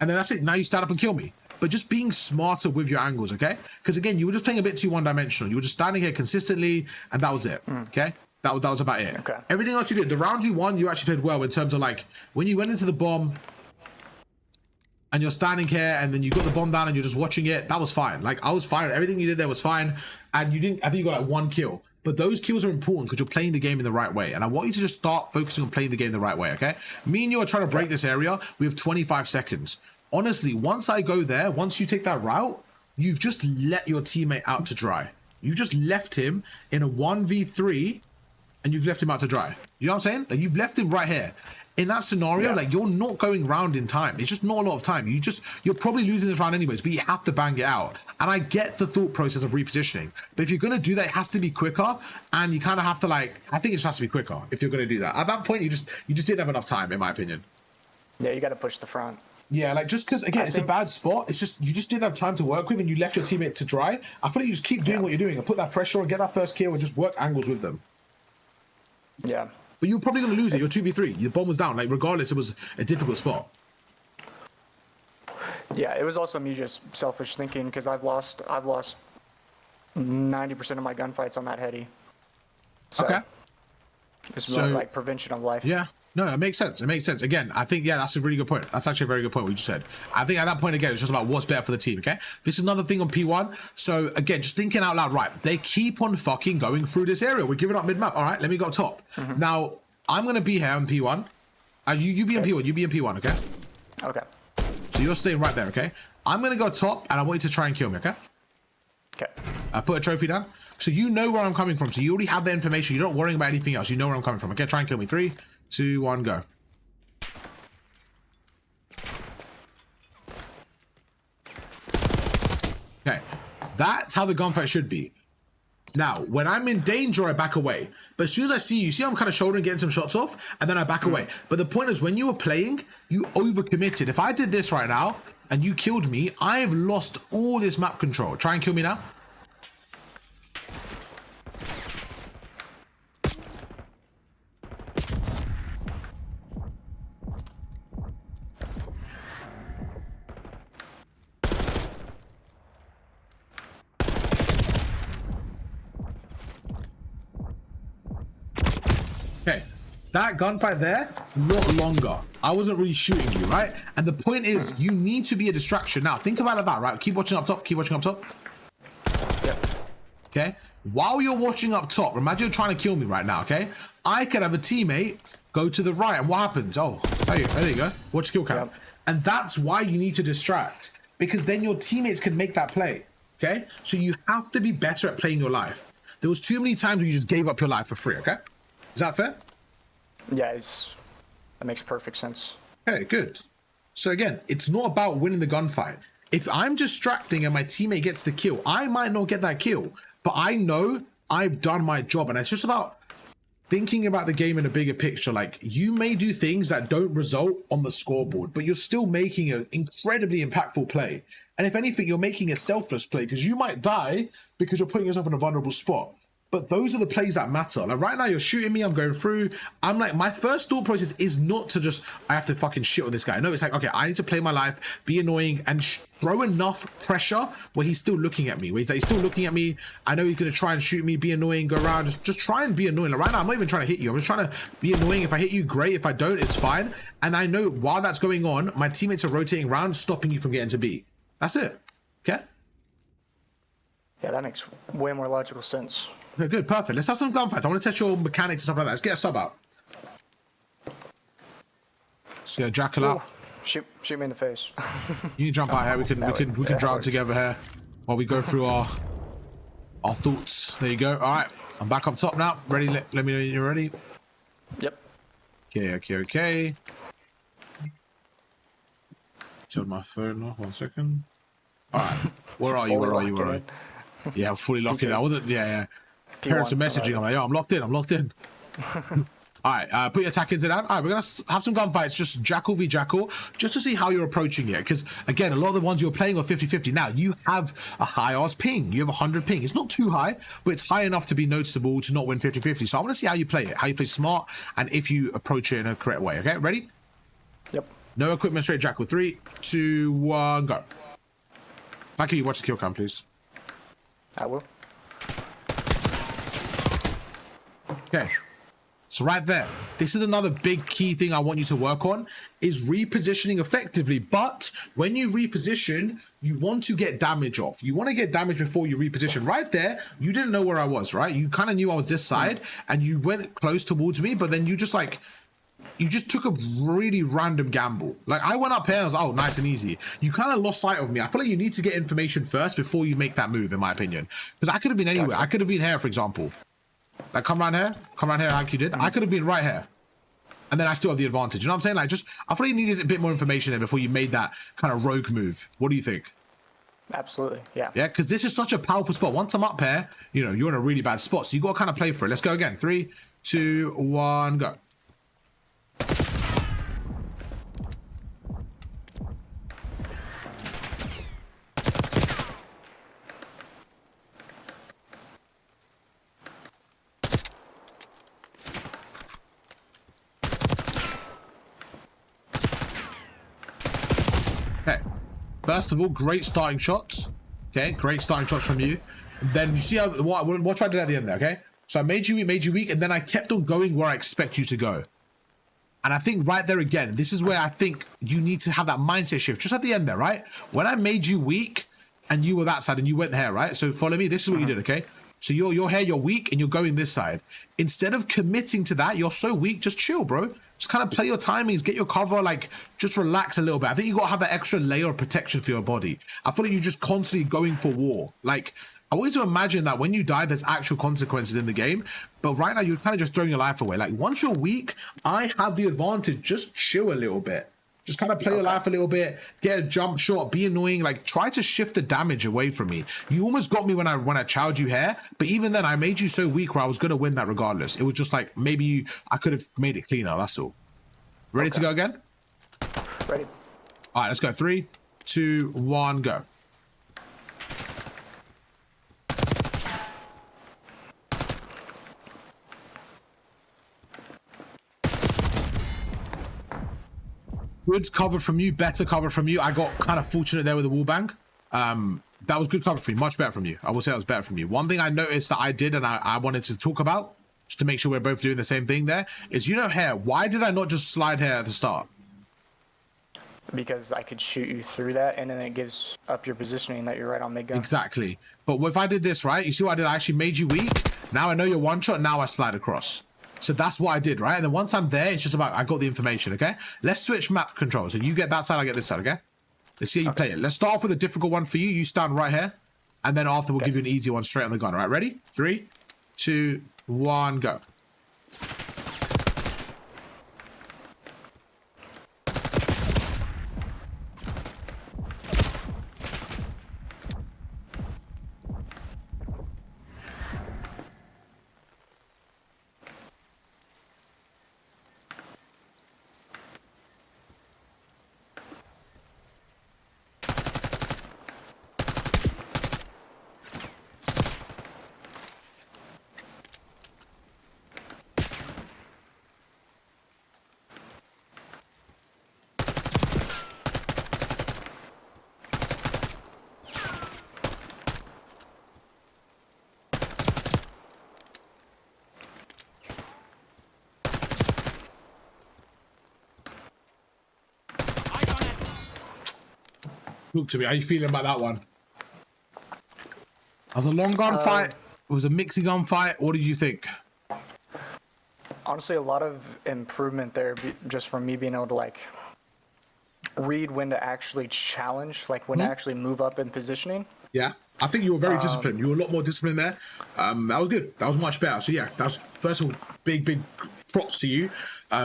And then that's it. Now you stand up and kill me. But just being smarter with your angles, okay? Because again, you were just playing a bit too one-dimensional. You were just standing here consistently, and that was it, okay? That was about it. Okay. Everything else you did, the round you won, you actually played well in terms of like, when you went into the bomb, and you're standing here and then you got the bomb down and you're just watching it, that was fine. Like I was fine. Everything you did there was fine. And you didn't, I think you got like 1 kill. But those kills are important because you're playing the game in the right way. And I want you to just start focusing on playing the game the right way, okay? Me and you are trying to break this area. We have 25 seconds. Honestly, once I go there, once you take that route, you've just let your teammate out to dry. You've just left him in a 1v3 and you've left him out to dry. You know what I'm saying? Like you've left him right here. In that scenario, like you're not going round in time. It's just not a lot of time. You're probably losing this round anyways, but you have to bang it out. And I get the thought process of repositioning, but if you're going to do that, it has to be quicker. And you kind of have to like, I think it just has to be quicker if you're going to do that. At that point, you just didn't have enough time, in my opinion. Yeah, you got to push the front. Yeah, like just because again, it's a bad spot. It's just you just didn't have time to work with, and you left your teammate to dry. I feel like you just keep doing what you're doing and put that pressure on, get that first kill, and just work angles with them. Yeah. But you're probably going to lose it. You're 2v3. Your bomb was down. Like, regardless, it was a difficult spot. Yeah, it was also me just selfish thinking because I've lost 90% of my gunfights on that heady. So okay. It's more like prevention of life. Yeah. No, it makes sense. It makes sense. Again, I think, yeah, that's a really good point. That's actually a very good point what you just said. I think at that point, again, it's just about what's better for the team, okay? This is another thing on P1. So, again, just thinking out loud, right? They keep on fucking going through this area. We're giving up mid-map. All right, let me go top. Now, I'm going to be here on P1. You be in P1. You be in P1, okay? Okay. So you're staying right there, okay? I'm going to go top, and I want you to try and kill me, okay? Okay. I put a trophy down. So you know where I'm coming from. So you already have the information. You're not worrying about anything else. You know where I'm coming from. Okay, try and kill me. 3, 2, 1, go. Okay, that's how the gunfight should be. Now, when I'm in danger, I back away. But as soon as I see you, see I'm kind of shouldering, getting some shots off, and then I back away. But the point is, when you were playing, you overcommitted. If I did this right now, and you killed me, I've lost all this map control. Try and kill me now. Okay, that gunfight there, not longer. I wasn't really shooting you, right? And the point is, you need to be a distraction. Now, think about it that, right? Keep watching up top, keep watching up top. Yep. Okay? While you're watching up top, imagine you're trying to kill me right now, okay? I could have a teammate go to the right, and what happens? Oh, there you go. Watch kill cam. Yep. And that's why you need to distract, because then your teammates can make that play, okay? So you have to be better at playing your life. There was too many times where you just gave up your life for free, okay? Is that fair? Yeah, that makes perfect sense. Okay, good. So again, it's not about winning the gunfight. If I'm distracting and my teammate gets the kill, I might not get that kill, but I know I've done my job. And it's just about thinking about the game in a bigger picture. Like, you may do things that don't result on the scoreboard, but you're still making an incredibly impactful play. And if anything, you're making a selfless play, because you might die because you're putting yourself in a vulnerable spot. But those are the plays that matter. Like right now, you're shooting me, I'm going through. I'm like, my first thought process is not to just, I have to fucking shit on this guy. No, it's like, okay, I need to play my life, be annoying, and throw enough pressure where he's still looking at me. Where he's like, he's still looking at me. I know he's going to try and shoot me, be annoying, go around. Just try and be annoying. Like right now, I'm not even trying to hit you. I'm just trying to be annoying. If I hit you, great. If I don't, it's fine. And I know while that's going on, my teammates are rotating around, stopping you from getting to B. That's it. Okay? Yeah, that makes way more logical sense. Okay, good, perfect. Let's have some gunfights. I want to test your mechanics and stuff like that. Let's get a sub out. Let's get a jackal out. Shoot me in the face. You can jump out here. We can drive together here while we go through our thoughts. There you go. All right, I'm back up top now. Ready? Let me know when you're ready. Yep. Okay. Turn my phone off. 1 second. All right. Where are you? Yeah, I'm fully locked in. I wasn't. Yeah. Parents are messaging. I'm like, yo, I'm locked in. All right, put your attack into that. All right, we're gonna have some gunfights, just jackal v jackal, just to see how you're approaching it. Because again, a lot of the ones you're playing are 50-50. Now you have a high ass ping. You have 100 ping. It's not too high, but it's high enough to be noticeable to not win 50-50. So I want to see how you play it, how you play smart, and if you approach it in a correct way. Okay, ready? Yep. No equipment, straight jackal. 3, 2, 1, go. Back at you. Watch the kill cam, please. I will. Okay. So right there, this is another big key thing I want you to work on, is repositioning effectively. But when you reposition, you want to get damage off. You want to get damage before you reposition. Right there, you didn't know where I was, right? You kind of knew I was this side, and you went close towards me, but then you just took a really random gamble. Like I went up here and I was like, oh, nice and easy. You kind of lost sight of me. I feel like you need to get information first before you make that move, in my opinion. Because I could have been anywhere. I could have been here, for example. Like come around here like you did. I could have been right here. And then I still have the advantage. You know what I'm saying? Like just, I feel like you needed a bit more information there before you made that kind of rogue move. What do you think? Absolutely, yeah. Yeah, because this is such a powerful spot. Once I'm up here, you know, you're in a really bad spot. So you got to kind of play for it. Let's go again. 3, 2, 1, go. Okay, first of all, great starting shots. Okay, great starting shots from you. Then you see how what I did at the end there. Okay, so I made you weak, and then I kept on going where I expect you to go. And I think right there again, this is where I think you need to have that mindset shift. Just at the end there, right? When I made you weak, and you were that side, and you went there, right? So follow me. This is what you did. Okay. So you're here, you're weak, and you're going this side. Instead of committing to that, you're so weak, just chill, bro. Just kind of play your timings, get your cover, like, just relax a little bit. I think you got to have that extra layer of protection for your body. I feel like you're just constantly going for war. Like, I want you to imagine that when you die, there's actual consequences in the game. But right now, you're kind of just throwing your life away. Like, once you're weak, I have the advantage. Just chill a little bit. Just kind of play your life a little bit, get a jump shot, be annoying, like try to shift the damage away from me. You almost got me when I chowed you here, but even then I made you so weak where I was gonna win that regardless. It was just like maybe I could have made it cleaner, that's all. Ready to go again? Ready. All right, let's go. 3, 2, 1, go. Good cover from you, better cover from you. I got kind of fortunate there with the wall bang. That was good cover from you, much better from you. I will say that was better from you. One thing I noticed that I did and I wanted to talk about, just to make sure we're both doing the same thing there, is, you know, here, why did I not just slide here at the start? Because I could shoot you through that, and then it gives up your positioning that you're right on mid-gun. Exactly. But if I did this, right, you see what I did? I actually made you weak. Now I know you're one shot, now I slide across. So that's what I did, right? And then once I'm there, it's just about, I got the information, okay? Let's switch map control. So you get that side, I get this side, okay? Let's see how you play it. Let's start off with a difficult one for you. You stand right here. And then after, we'll give you an easy one straight on the gun. All right, ready? 3, 2, 1, go. Talk to me. How you feeling about that one? That was a long gun fight. It was a mixy gun fight. What did you think? Honestly, a lot of improvement there, just from me being able to like read when to actually challenge, like when to actually move up in positioning. Yeah, I think you were very disciplined. You were a lot more disciplined there. That was good. That was much better. So yeah, that was, first of all, big props to you.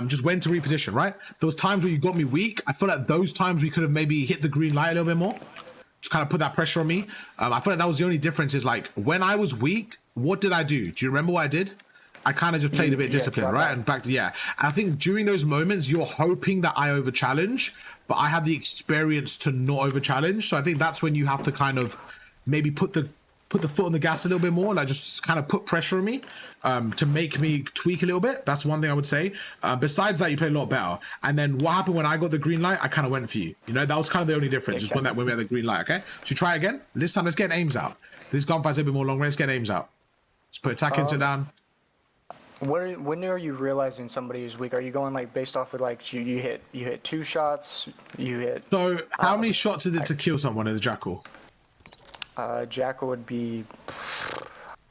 Just when to reposition, right? There was times where you got me weak. I feel like those times we could have maybe hit the green light a little bit more. Just kind of put that pressure on me. I feel like that was the only difference, is like when I was weak, what did I do? Do you remember what I did? I kind of just played a bit disciplined, right? And back to, and I think during those moments, you're hoping that I over challenge, but I have the experience to not over challenge. So I think that's when you have to kind of maybe put the foot on the gas a little bit more, like just kind of put pressure on me to make me tweak a little bit. That's one thing I would say. Besides that, you played a lot better. And then what happened when I got the green light, I kind of went for you. You know, that was kind of the only difference, just when we had the green light, okay? So try again. This time, let's get aims out. This gunfight's a bit more long range, let's get aims out. Let's put attack into down. When are you realizing somebody is weak? Are you going like based off of like you hit 2 shots, you hit... So how many shots is it to kill someone in the Jackal? Jackal would be...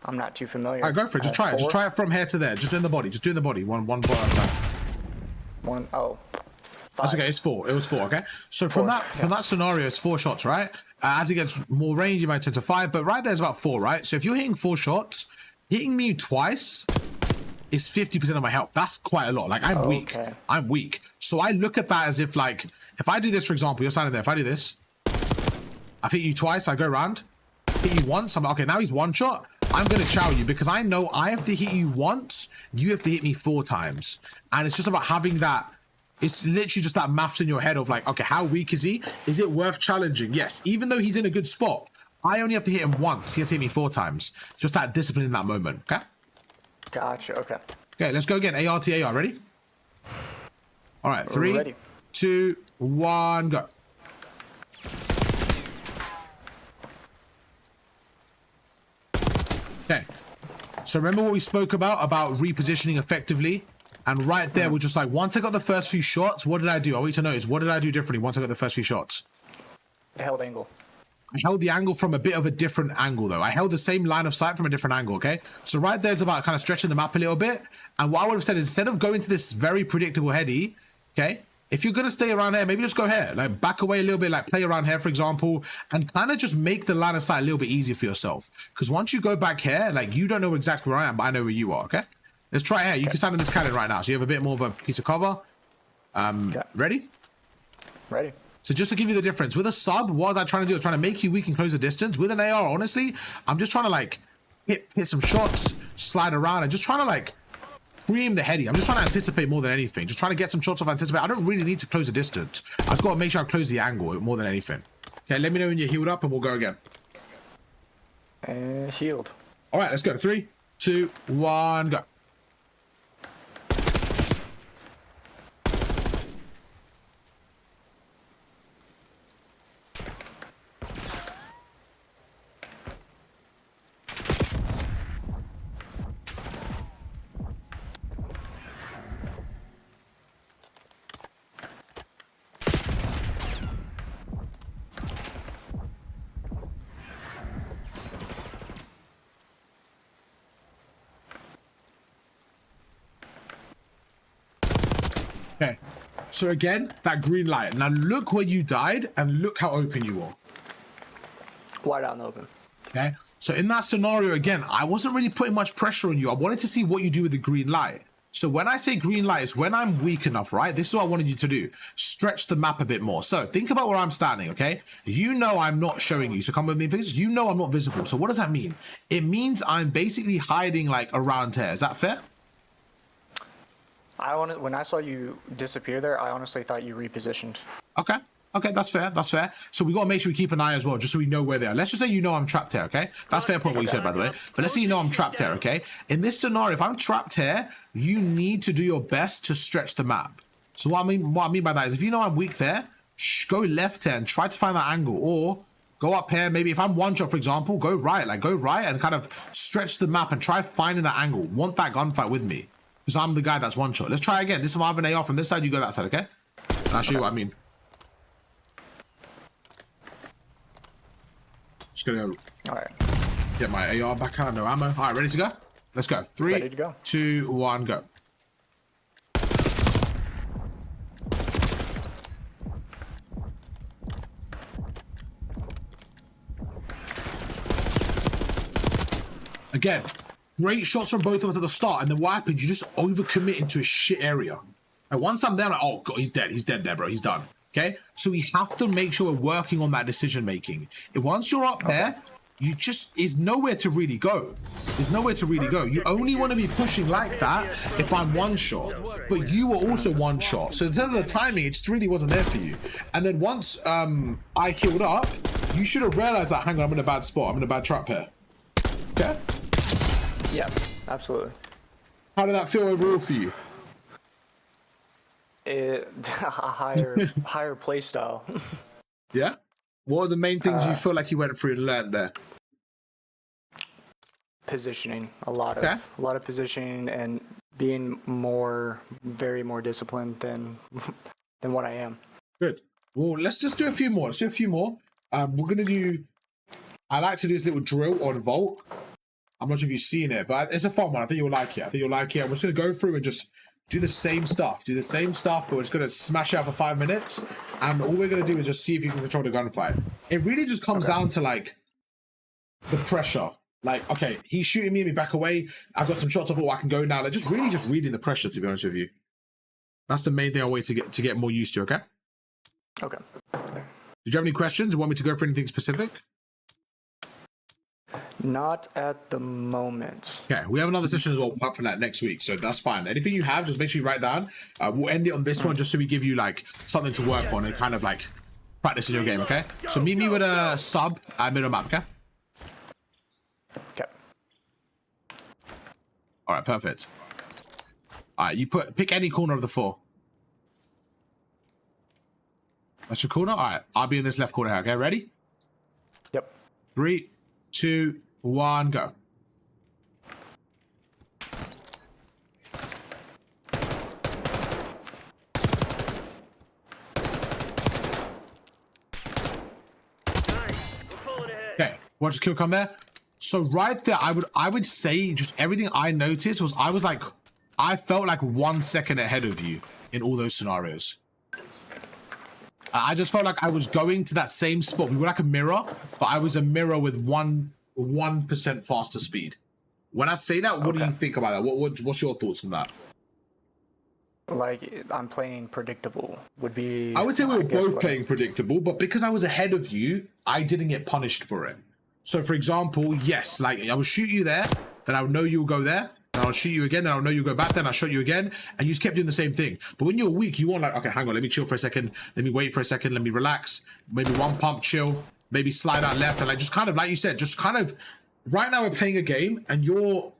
I'm not too familiar. All right, go for it. Just try it. Just try it from here to there. Just in the body. Just do in the body. One ball at a time. 5. That's okay. It's 4. It was 4. Okay. So from that scenario, it's 4 shots, right? As it gets more range, you might turn to 5, but right there's about 4, right? So if you're hitting 4 shots, hitting me twice is 50% of my health. That's quite a lot. Like I'm weak. I'm weak. So I look at that as if like, if I do this, for example, you're standing there. If I do this, I've hit you twice. I go around, hit you once. I'm like, okay, now he's 1 shot. I'm going to chow you because I know I have to hit you once. You have to hit me 4 times. And it's just about having that. It's literally just that maths in your head of like, okay, how weak is he? Is it worth challenging? Yes. Even though he's in a good spot, I only have to hit him once. He has to hit me 4 times. It's just that discipline in that moment. Okay. Gotcha. Okay. Okay, let's go again. AR. Ready? All right. 3, 2, 1, go. Okay. So remember what we spoke about repositioning effectively? And right there, we're just like, once I got the first few shots, what did I do? I want you to notice, what did I do differently once I got the first few shots? I held angle. I held the angle from a bit of a different angle, though. I held the same line of sight from a different angle, okay? So right there's about kind of stretching the map a little bit. And what I would have said is, instead of going to this very predictable heady, okay, if you're going to stay around here, maybe just go here. Like, back away a little bit, like play around here, for example, and kind of just make the line of sight a little bit easier for yourself. Because once you go back here, like, you don't know exactly where I am, but I know where you are, okay? Let's try here. You can stand in this cannon right now, so you have a bit more of a piece of cover. Ready? Ready. So just to give you the difference, with a sub, what was I trying to do? I was trying to make you weak and close the distance. With an AR, honestly, I'm just trying to like hit some shots, slide around, and just trying to like cream the heady. I'm just trying to anticipate more than anything. Just trying to get some shots off anticipate. I don't really need to close the distance. I've just got to make sure I close the angle more than anything. Okay, let me know when you're healed up and we'll go again. Healed. All right, let's go. 3, 2, 1, go. Okay, so again, that green light. Now look where you died and look how open you were. Wide out and open. Okay, so in that scenario, again, I wasn't really putting much pressure on you. I wanted to see what you do with the green light. So when I say green light, it's when I'm weak enough, right? This is what I wanted you to do. Stretch the map a bit more. So think about where I'm standing, okay? You know I'm not showing you, so come with me, please. You know I'm not visible. So what does that mean? It means I'm basically hiding like around here. Is that fair? When I saw you disappear there, I honestly thought you repositioned. Okay. Okay, that's fair. That's fair. So we got to make sure we keep an eye as well, just so we know where they are. Let's just say you know I'm trapped here, okay? That's fair point what you said, by the way. But let's say you know I'm trapped here, okay? In this scenario, if I'm trapped here, you need to do your best to stretch the map. So what I mean by that is if you know I'm weak there, go left here and try to find that angle, or go up here. Maybe if I'm one shot, for example, go right and kind of stretch the map and try finding that angle. Want that gunfight with me, because I'm the guy that's one shot. Let's try again. This time I have an AR from this side, you go that side, okay? And I'll show you what I mean. Just gonna get my AR back out, no ammo. All right, ready to go? Let's go. 3, 2, 1, go. Again, great shots from both of us at the start, and then what happens? You just overcommit into a shit area. And once I'm there, I'm like, oh god, he's dead. He's dead there, bro. He's done. Okay, so we have to make sure we're working on that decision making. If once you're up there, you just is nowhere to really go. There's nowhere to really go. You only want to be pushing like that if I'm one shot, but you were also one shot. So in terms of the timing, it just really wasn't there for you. And then once I healed up, you should have realized that, hang on, I'm in a bad spot. I'm in a bad trap here. Okay? Yeah, absolutely. How did that feel overall for you? A higher play style. Yeah? What are the main things you feel like you went through and learned there? Positioning, a lot of positioning, and being very more disciplined than what I am. Good. Well, let's just do a few more. Let's do a few more. We're gonna do. I like to do this little drill on Vault. I'm not sure if you've seen it, but it's a fun one. I think you'll like it. I'm just gonna go through and just do the same stuff. But we're just going to smash it out for 5 minutes. And all we're going to do is just see if you can control the gunfight. It really just comes down to, like, the pressure. Like, okay, he's shooting me back away. I've got some shots off. I can go now. Like, just reading the pressure, to be honest with you. That's the main thing I want to get more used to, okay? Okay. Did you have any questions? You want me to go for anything specific? Not at the moment. Okay, we have another session as well apart from that next week, so that's fine. Anything you have, just make sure you write down. We'll end it on this one just so we give you like something to work on and kind of like practice in your game, okay? So meet me with a sub at middle map, okay? Okay. All right, perfect. All right, you pick any corner of the 4. That's your corner? All right, I'll be in this left corner here, okay? Ready? Yep. 3, 2, 1, go. Okay, watch the kill come there. So right there, I would say just everything I noticed was I felt like 1 second ahead of you in all those scenarios. I just felt like I was going to that same spot. We were like a mirror, but I was a mirror with 1% faster speed. When I say that, what do you think about that? What's your thoughts on that? Like, I'm playing predictable would be... I would say we were both playing predictable, but because I was ahead of you, I didn't get punished for it. So, for example, yes, like, I would shoot you there, then I would know you would go there, then I'll shoot you again, then I'll know you go back, then I'll shot you again, and you just kept doing the same thing. But when you're weak, you want like, okay, hang on, let me chill for a second, let me wait for a second, let me relax, maybe one pump, chill, maybe slide out left, and like, just kind of, like you said, just kind of, right now we're playing a game, and you're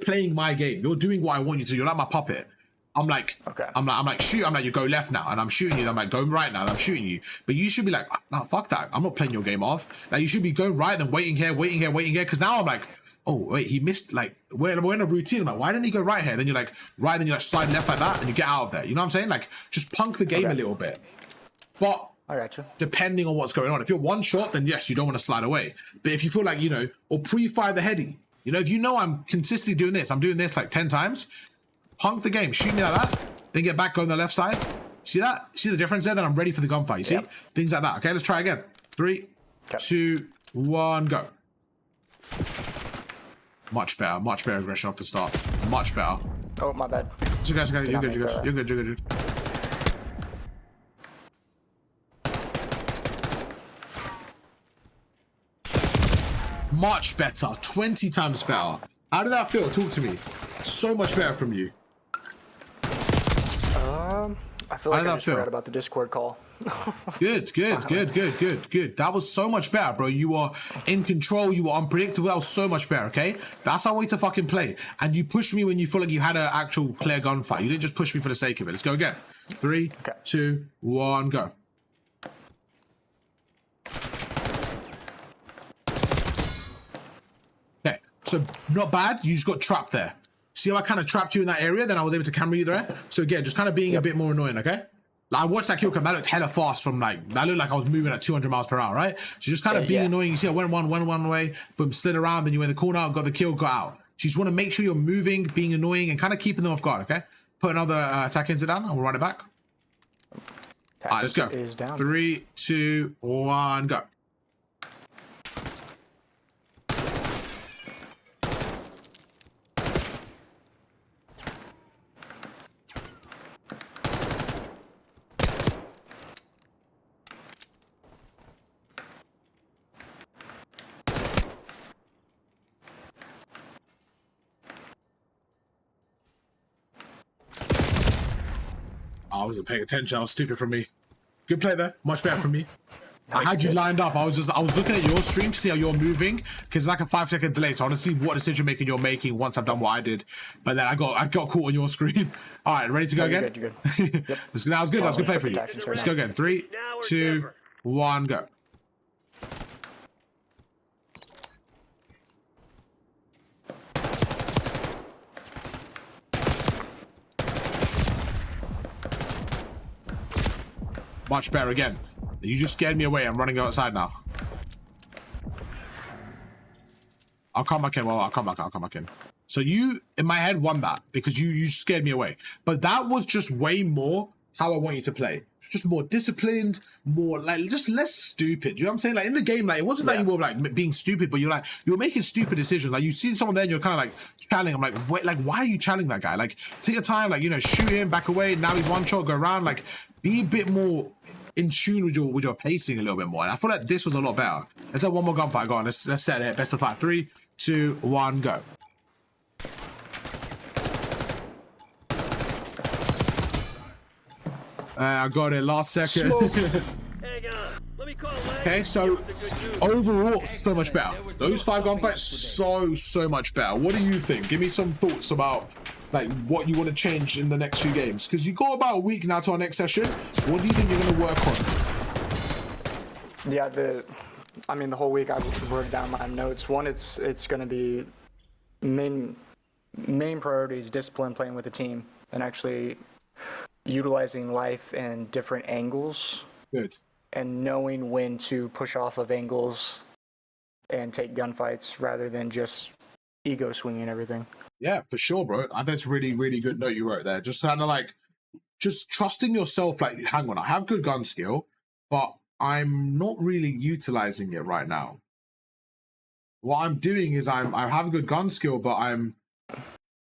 playing my game. You're doing what I want you to. You're like my puppet. I'm like, okay. I'm like, shoot. I'm like, you go left now, and I'm shooting you. I'm like, go right now, and I'm shooting you. But you should be like, no, fuck that. I'm not playing your game off. Like, you should be going right, then waiting here. Because now I'm like, oh wait, he missed. Like, we're in a routine. I'm like, why didn't he go right here? Then you're like, right. Then you like slide left like that, and you get out of there. You know what I'm saying? Like, just punk the game a little bit. But I got you. Depending on what's going on, if you're one shot, then yes, you don't want to slide away. But if you feel like, you know, or pre-fire the heady. You know, if you know I'm consistently doing this, I'm doing this like 10 times, punk the game, shoot me like that, then get back, go on the left side. See that? See the difference there? Then I'm ready for the gunfight, you see? Yep. Things like that. Okay, let's try again. 3, 2, 1, go. Much better aggression off the start. Much better. Oh, my bad. It's okay, it's okay. You're good. Much better. 20 times better. How did that feel? Talk to me. So much better from you. I feel like I just forgot about the Discord call. Good. That was so much better, bro. You were in control. You were unpredictable. That was so much better, okay? That's our way to fucking play. And you pushed me when you feel like you had an actual clear gunfight. You didn't just push me for the sake of it. Let's go again. 3, 2, 1, go. Okay, so not bad. You just got trapped there. See how I kind of trapped you in that area? Then I was able to camera you there. So again, just kind of being a bit more annoying, okay? Like, I watched that kill cam. That looked hella fast from like, that looked like I was moving at 200 miles per hour, right? So just kind of being annoying. You see, I went one way, boom, slid around, then you went in the corner, got the kill, got out. So you just want to make sure you're moving, being annoying, and kind of keeping them off guard, okay? Put another attack into down, and we'll run it back. All right, let's go. 3, 2, 1, go. I wasn't paying attention. I was stupid from me. Good play there. Much better from me. I had you lined up. I was looking at your stream to see how you're moving, because it's like a 5-second delay. So I want to see what decision making you're making once I've done what I did. But then I got caught on your screen. All right, ready to go again? You're good. Yep. That was good. That was a good play for you. Let's go again. 3, 2, 1, go. Much better again. You just scared me away. I'm running outside now. I'll come back in. Well, I'll come back in. So you, in my head, won that because you scared me away. But that was just way more how I want you to play. Just more disciplined, more like just less stupid. You know what I'm saying? Like in the game, like it wasn't like you were like being stupid, but you're making stupid decisions. Like you see someone there and you're kind of like challenging. I'm like, wait, like why are you challenging that guy? Like take your time, like, you know, shoot him, back away. Now he's one shot, go around. Like be a bit more in tune with your pacing a little bit more. And I feel like this was a lot better. Let's have one more gunfight. Go on, let's set it. Best of 5. 3, 2, 1, go. I got it last second. Okay, so overall, so much better. Those 5 gunfights, so much better. What do you think? Give me some thoughts about like what you want to change in the next few games, because you got about a week now to our next session. What do you think you're going to work on? Yeah, the whole week I wrote down my notes. One, it's going to be main priorities, discipline, playing with the team, and actually utilizing life in different angles. Good. And knowing when to push off of angles and take gunfights rather than just ego swinging everything. Yeah, for sure, bro. I think that's really, really good note you wrote there. Just kind of like, just trusting yourself. Like, hang on, I have good gun skill, but I'm not really utilizing it right now. What I'm doing is I have good gun skill, but I'm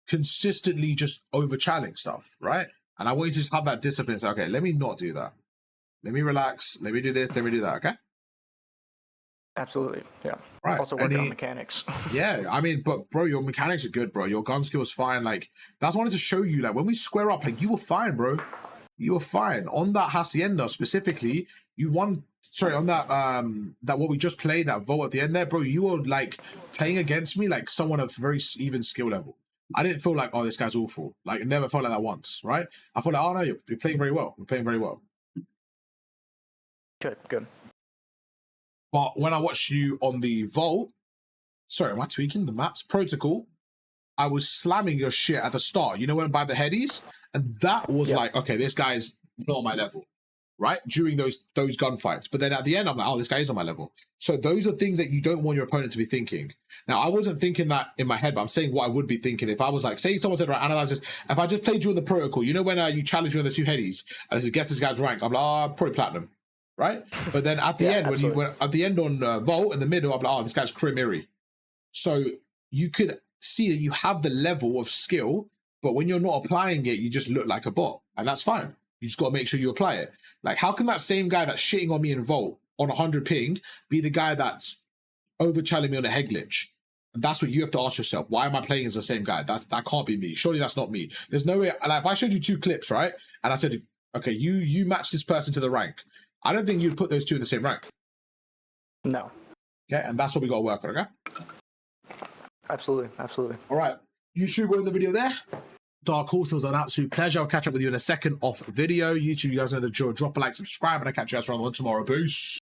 consistently just over-channeling stuff, right? And I want you to just have that discipline. Say, okay, let me not do that. Let me relax. Let me do this. Let me do that. Okay. Absolutely. Yeah. Right. Also working on mechanics. Yeah. I mean, but bro, your mechanics are good, bro. Your gun skill is fine. Like, that's what I wanted to show you. Like, when we square up, like, you were fine, bro. You were fine. On that Hacienda specifically, you won. Sorry, on that that what we just played, that vote at the end there, bro, you were like playing against me like someone of very even skill level. I didn't feel like, oh, this guy's awful. Like, never felt like that once, right? I felt like, oh no, you're playing very well. You're playing very well. Good. But when I watched you on the vault, sorry, am I tweaking the maps? Protocol, I was slamming your shit at the start. You know, when by the headies, and that was like, okay, this guy's not on my level, right? During those gunfights. But then at the end, I'm like, oh, this guy is on my level. So those are things that you don't want your opponent to be thinking. Now, I wasn't thinking that in my head, but I'm saying what I would be thinking if I was like, say someone said, right, analyze this. If I just played you in the protocol, you know, when you challenge me on the 2 headies, and it gets this guy's rank, I'm like, oh, probably platinum, right? But then at the end, absolutely. When you went at the end on Vault in the middle, I'm like, oh, this guy's Crimiri. So you could see that you have the level of skill, but when you're not applying it, you just look like a bot, and that's fine. You just got to make sure you apply it. Like, how can that same guy that's shitting on me in Vault on 100 ping be the guy that's over-challenging me on a head glitch? And that's what you have to ask yourself. Why am I playing as the same guy? That can't be me. Surely that's not me. There's no way. Like, if I showed you 2 clips, right, and I said, okay, you match this person to the rank, I don't think you'd put those 2 in the same rank. No. Okay, and that's what we got to work on, okay? Absolutely. All right. YouTube, we're in the video there. Dark Horse, it was an absolute pleasure. I'll catch up with you in a second off video. YouTube, you guys know the drill. Drop a like, subscribe, and I'll catch you guys around the one tomorrow. Peace.